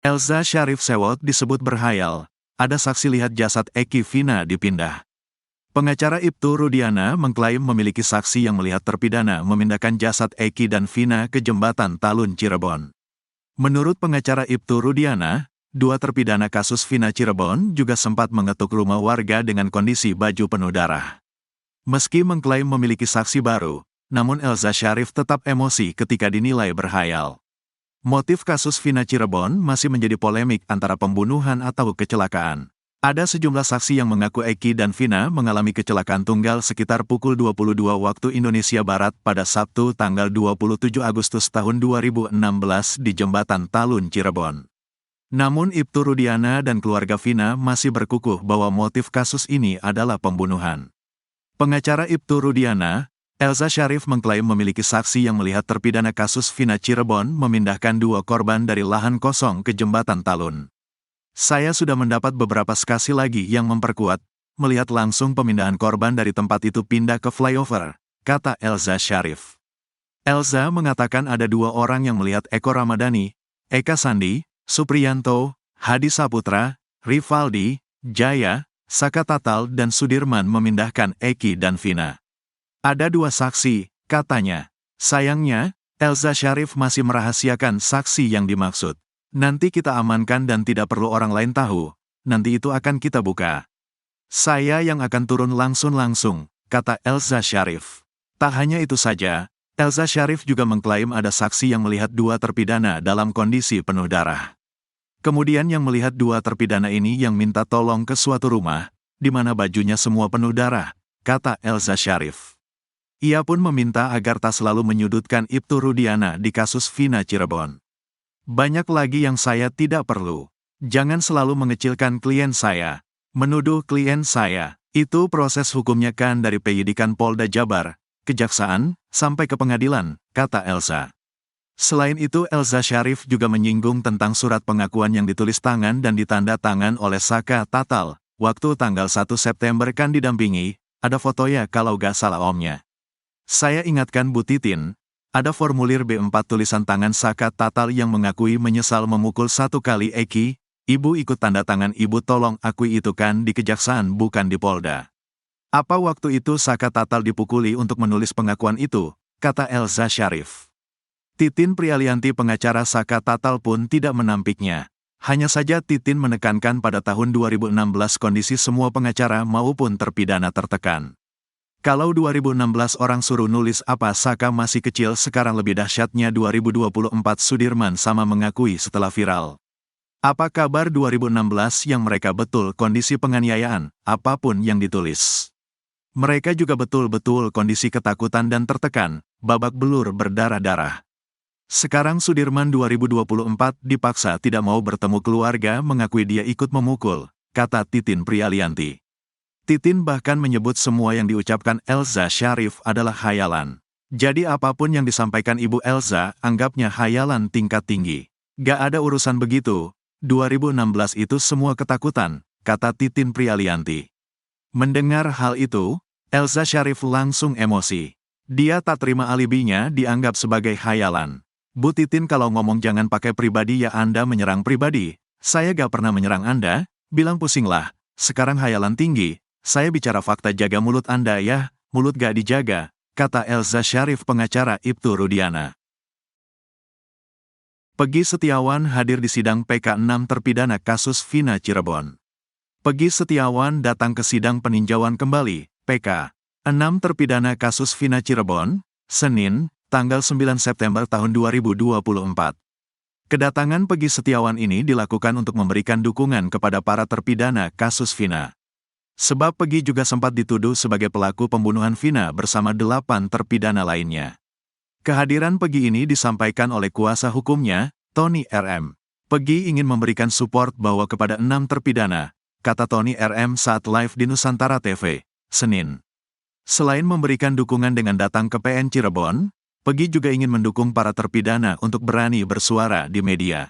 Elza Sharif Sewot disebut berhayal. Ada saksi lihat jasad Eki Vina dipindah. Pengacara Ibtu Rudiana mengklaim memiliki saksi yang melihat terpidana memindahkan jasad Eki dan Vina ke jembatan Talun Cirebon. Menurut pengacara Ibtu Rudiana, dua terpidana kasus Vina Cirebon juga sempat mengetuk rumah warga dengan kondisi baju penuh darah. Meski mengklaim memiliki saksi baru, namun Elza Sharif tetap emosi ketika dinilai berhayal. Motif kasus Vina Cirebon masih menjadi polemik antara pembunuhan atau kecelakaan. Ada sejumlah saksi yang mengaku Eki dan Vina mengalami kecelakaan tunggal sekitar pukul 22 waktu Indonesia Barat pada Sabtu tanggal 27 Agustus tahun 2016 di jembatan Talun Cirebon. Namun Ibtu Rudiana dan keluarga Vina masih berkukuh bahwa motif kasus ini adalah pembunuhan. Pengacara Ibtu Rudiana, Elza Sharif mengklaim memiliki saksi yang melihat terpidana kasus Vina Cirebon memindahkan dua korban dari lahan kosong ke jembatan Talun. Saya sudah mendapat beberapa saksi lagi yang memperkuat, melihat langsung pemindahan korban dari tempat itu pindah ke flyover, kata Elza Sharif. Elza mengatakan ada dua orang yang melihat Eko Ramadhani, Eka Sandi, Supriyanto, Hadi Saputra, Rivaldi, Jaya, Saka Tatal dan Sudirman memindahkan Eki dan Vina. Ada dua saksi, katanya. Sayangnya, Elza Sharif masih merahasiakan saksi yang dimaksud. Nanti kita amankan dan tidak perlu orang lain tahu, nanti itu akan kita buka. Saya yang akan turun langsung, kata Elza Sharif. Tak hanya itu saja, Elza Sharif juga mengklaim ada saksi yang melihat dua terpidana dalam kondisi penuh darah. Kemudian yang melihat dua terpidana ini yang minta tolong ke suatu rumah, di mana bajunya semua penuh darah, kata Elza Sharif. Ia pun meminta agar tak selalu menyudutkan Ibtu Rudiana di kasus Vina Cirebon. Banyak lagi yang saya tidak perlu. Jangan selalu mengecilkan klien saya. Menuduh klien saya. Itu proses hukumnya kan dari penyidikan Polda Jabar, kejaksaan, sampai ke pengadilan, kata Elza. Selain itu Elza Sharif juga menyinggung tentang surat pengakuan yang ditulis tangan dan ditanda tangan oleh Saka Tatal. Waktu tanggal 1 September kan didampingi, ada fotonya kalau gak salah omnya. Saya ingatkan Bu Titin, ada formulir B4 tulisan tangan Saka Tatal yang mengakui menyesal memukul satu kali Eki, ibu ikut tanda tangan ibu tolong akui itu kan di kejaksaan bukan di Polda. Apa waktu itu Saka Tatal dipukuli untuk menulis pengakuan itu, kata Elza Sharif. Titin Prialianti pengacara Saka Tatal pun tidak menampiknya. Hanya saja Titin menekankan pada tahun 2016 kondisi semua pengacara maupun terpidana tertekan. Kalau 2016 orang suruh nulis apa Saka masih kecil sekarang lebih dahsyatnya 2024 Sudirman sama mengakui setelah viral. Apa kabar 2016 yang mereka betul kondisi penganiayaan, apapun yang ditulis. Mereka juga betul-betul kondisi ketakutan dan tertekan, babak belur berdarah-darah. Sekarang Sudirman 2024 dipaksa tidak mau bertemu keluarga mengakui dia ikut memukul, kata Titin Prialianti. Titin bahkan menyebut semua yang diucapkan Elza Sharif adalah khayalan. Jadi apapun yang disampaikan Ibu Elza, anggapnya khayalan tingkat tinggi. Gak ada urusan begitu, 2016 itu semua ketakutan, kata Titin Prialianti. Mendengar hal itu, Elza Sharif langsung emosi. Dia tak terima alibinya dianggap sebagai khayalan. Bu Titin kalau ngomong jangan pakai pribadi ya Anda menyerang pribadi. Saya gak pernah menyerang Anda, bilang pusinglah, sekarang khayalan tinggi. Saya bicara fakta jaga mulut Anda ya, mulut gak dijaga, kata Elza Sharif pengacara Ibtu Rudiana. Peggy Setiawan hadir di sidang PK 6 terpidana kasus Vina Cirebon. Peggy Setiawan datang ke sidang peninjauan kembali, PK 6 terpidana kasus Vina Cirebon, Senin, tanggal 9 September tahun 2024. Kedatangan Peggy Setiawan ini dilakukan untuk memberikan dukungan kepada para terpidana kasus Vina. Sebab Peggy juga sempat dituduh sebagai pelaku pembunuhan Vina bersama 8 terpidana lainnya. Kehadiran Peggy ini disampaikan oleh kuasa hukumnya, Tony RM. Peggy ingin memberikan support bahwa kepada 6 terpidana, kata Tony RM saat live di Nusantara TV, Senin. Selain memberikan dukungan dengan datang ke PN Cirebon, Peggy juga ingin mendukung para terpidana untuk berani bersuara di media.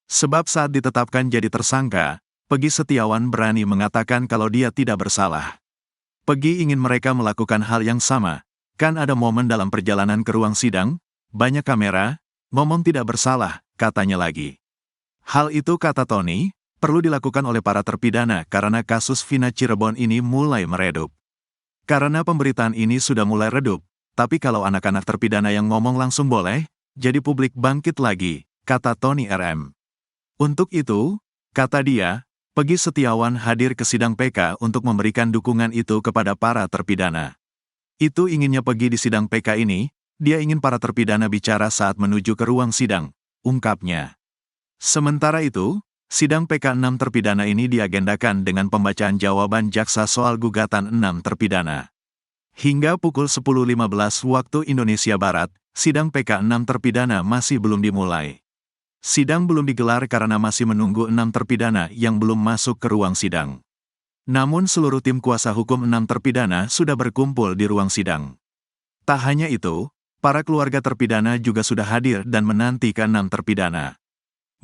Sebab saat ditetapkan jadi tersangka, Peggy Setiawan berani mengatakan kalau dia tidak bersalah. Peggy ingin mereka melakukan hal yang sama. Kan ada momen dalam perjalanan ke ruang sidang, banyak kamera, ngomong tidak bersalah, katanya lagi. Hal itu, kata Tony, perlu dilakukan oleh para terpidana karena kasus Vina Cirebon ini mulai meredup. Karena pemberitaan ini sudah mulai redup, tapi kalau anak-anak terpidana yang ngomong langsung boleh, jadi publik bangkit lagi, kata Tony RM. Untuk itu, kata dia, Peggy Setiawan hadir ke sidang PK untuk memberikan dukungan itu kepada para terpidana. Itu inginnya Peggy di sidang PK ini, dia ingin para terpidana bicara saat menuju ke ruang sidang, ungkapnya. Sementara itu, sidang PK 6 terpidana ini diagendakan dengan pembacaan jawaban jaksa soal gugatan 6 terpidana. Hingga pukul 10.15 waktu Indonesia Barat, sidang PK 6 terpidana masih belum dimulai. Sidang belum digelar karena masih menunggu 6 terpidana yang belum masuk ke ruang sidang. Namun seluruh tim kuasa hukum 6 terpidana sudah berkumpul di ruang sidang. Tak hanya itu, para keluarga terpidana juga sudah hadir dan menanti ke-6 terpidana.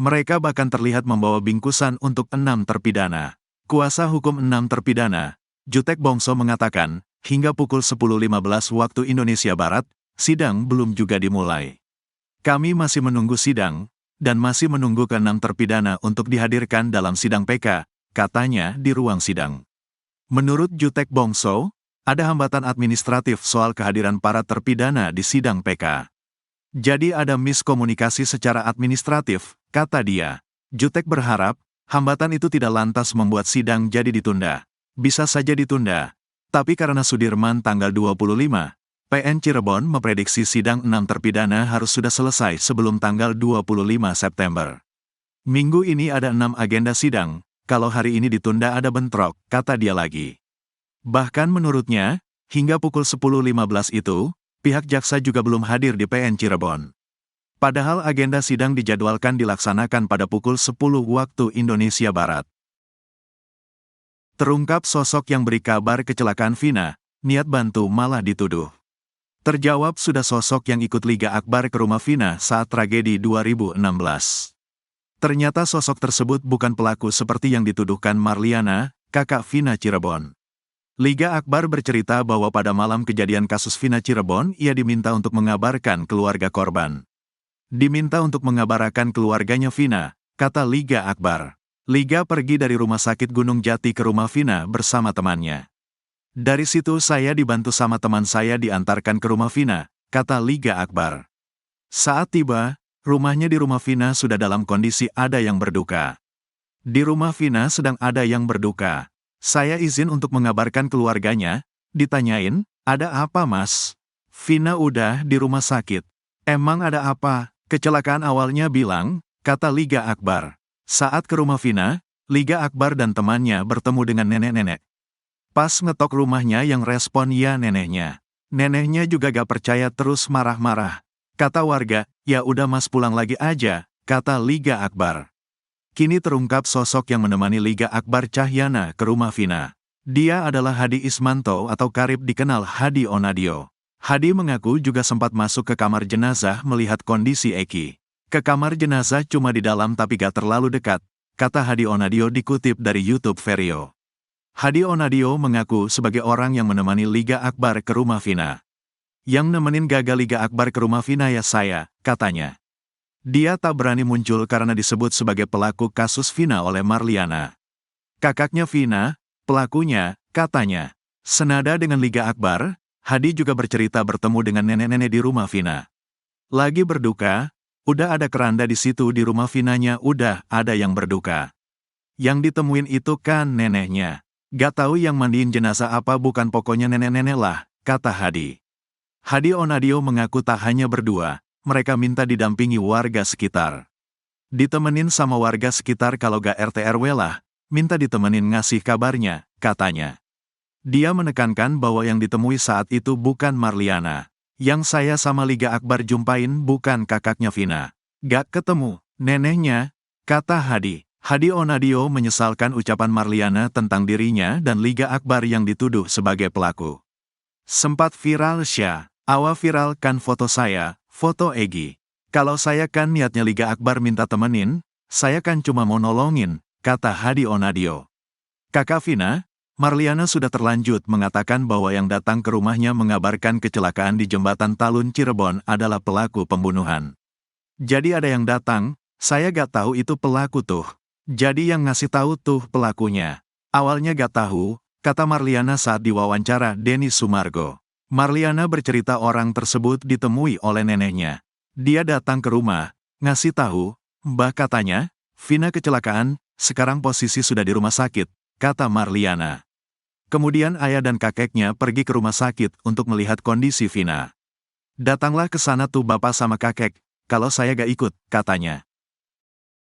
Mereka bahkan terlihat membawa bingkusan untuk 6 terpidana. Kuasa hukum 6 terpidana, Jutek Bongso mengatakan, hingga pukul 10.15 waktu Indonesia Barat, sidang belum juga dimulai. Kami masih menunggu sidang, dan masih menunggu ke-6 terpidana untuk dihadirkan dalam sidang PK, katanya di ruang sidang. Menurut Jutek Bongso, ada hambatan administratif soal kehadiran para terpidana di sidang PK. Jadi ada miskomunikasi secara administratif, kata dia. Jutek berharap, hambatan itu tidak lantas membuat sidang jadi ditunda. Bisa saja ditunda. Tapi karena Sudirman tanggal 25, PN Cirebon memprediksi sidang 6 terpidana harus sudah selesai sebelum tanggal 25 September. Minggu ini ada 6 agenda sidang, kalau hari ini ditunda ada bentrok, kata dia lagi. Bahkan menurutnya, hingga pukul 10.15 itu, pihak jaksa juga belum hadir di PN Cirebon. Padahal agenda sidang dijadwalkan dilaksanakan pada pukul 10 waktu Indonesia Barat. Terungkap sosok yang beri kabar kecelakaan Vina, niat bantu malah dituduh. Terjawab sudah sosok yang ikut Liga Akbar ke rumah Vina saat tragedi 2016. Ternyata sosok tersebut bukan pelaku seperti yang dituduhkan Marliana, kakak Vina Cirebon. Liga Akbar bercerita bahwa pada malam kejadian kasus Vina Cirebon, ia diminta untuk mengabarkan keluarga korban. Diminta untuk mengabarkan keluarganya Vina, kata Liga Akbar. Liga pergi dari rumah sakit Gunung Jati ke rumah Vina bersama temannya. Dari situ saya dibantu sama teman saya diantarkan ke rumah Vina, kata Liga Akbar. Saat tiba, rumahnya di rumah Vina sudah dalam kondisi ada yang berduka. Di rumah Vina sedang ada yang berduka. Saya izin untuk mengabarkan keluarganya, ditanyain, ada apa mas? Vina udah di rumah sakit. Emang ada apa? Kecelakaan awalnya bilang, kata Liga Akbar. Saat ke rumah Vina, Liga Akbar dan temannya bertemu dengan nenek-nenek. Pas ngetok rumahnya yang respon ya neneknya. Neneknya juga gak percaya terus marah-marah. Kata warga, ya udah mas pulang lagi aja, kata Liga Akbar. Kini terungkap sosok yang menemani Liga Akbar Cahyana ke rumah Vina. Dia adalah Hadi Ismanto atau karib dikenal Hadi Onadio. Hadi mengaku juga sempat masuk ke kamar jenazah melihat kondisi Eki. Ke kamar jenazah cuma di dalam tapi gak terlalu dekat, kata Hadi Onadio dikutip dari YouTube Vario. Hadi Onadio mengaku sebagai orang yang menemani Liga Akbar ke rumah Vina. Yang nemenin gagal Liga Akbar ke rumah Vina ya saya, katanya. Dia tak berani muncul karena disebut sebagai pelaku kasus Vina oleh Marliana. Kakaknya Vina, pelakunya, katanya. Senada dengan Liga Akbar, Hadi juga bercerita bertemu dengan nenek-nenek di rumah Vina. Lagi berduka, udah ada keranda di situ di rumah Vinanya udah ada yang berduka. Yang ditemuin itu kan neneknya. Gak tahu yang mandiin jenazah apa bukan pokoknya nenek-nenek lah, kata Hadi. Hadi Onadio mengaku tak hanya berdua. Mereka minta didampingi warga sekitar. Ditemenin sama warga sekitar kalau gak RT RW lah, minta ditemenin ngasih kabarnya, katanya. Dia menekankan bahwa yang ditemui saat itu bukan Marliana. Yang saya sama Liga Akbar jumpain bukan kakaknya Vina. Gak ketemu, neneknya, kata Hadi. Hadi Onadio menyesalkan ucapan Marliana tentang dirinya dan Liga Akbar yang dituduh sebagai pelaku. Sempat viral Awa viralkan foto saya, foto Egi. Kalau saya kan niatnya Liga Akbar minta temenin, saya kan cuma mau nolongin, kata Hadi Onadio. Kakak Vina, Marliana sudah terlanjut mengatakan bahwa yang datang ke rumahnya mengabarkan kecelakaan di jembatan Talun Cirebon adalah pelaku pembunuhan. Jadi ada yang datang, Saya gak tahu itu pelaku tuh. Jadi yang ngasih tahu tuh pelakunya. Awalnya gak tahu, kata Marliana saat diwawancara Denny Sumargo. Marliana bercerita orang tersebut ditemui oleh neneknya. Dia datang ke rumah, ngasih tahu, "Mbah," katanya, "Vina kecelakaan, sekarang posisi sudah di rumah sakit," kata Marliana. Kemudian ayah dan kakeknya pergi ke rumah sakit untuk melihat kondisi Vina. "Datanglah ke sana tuh bapak sama kakek, kalau saya gak ikut," katanya.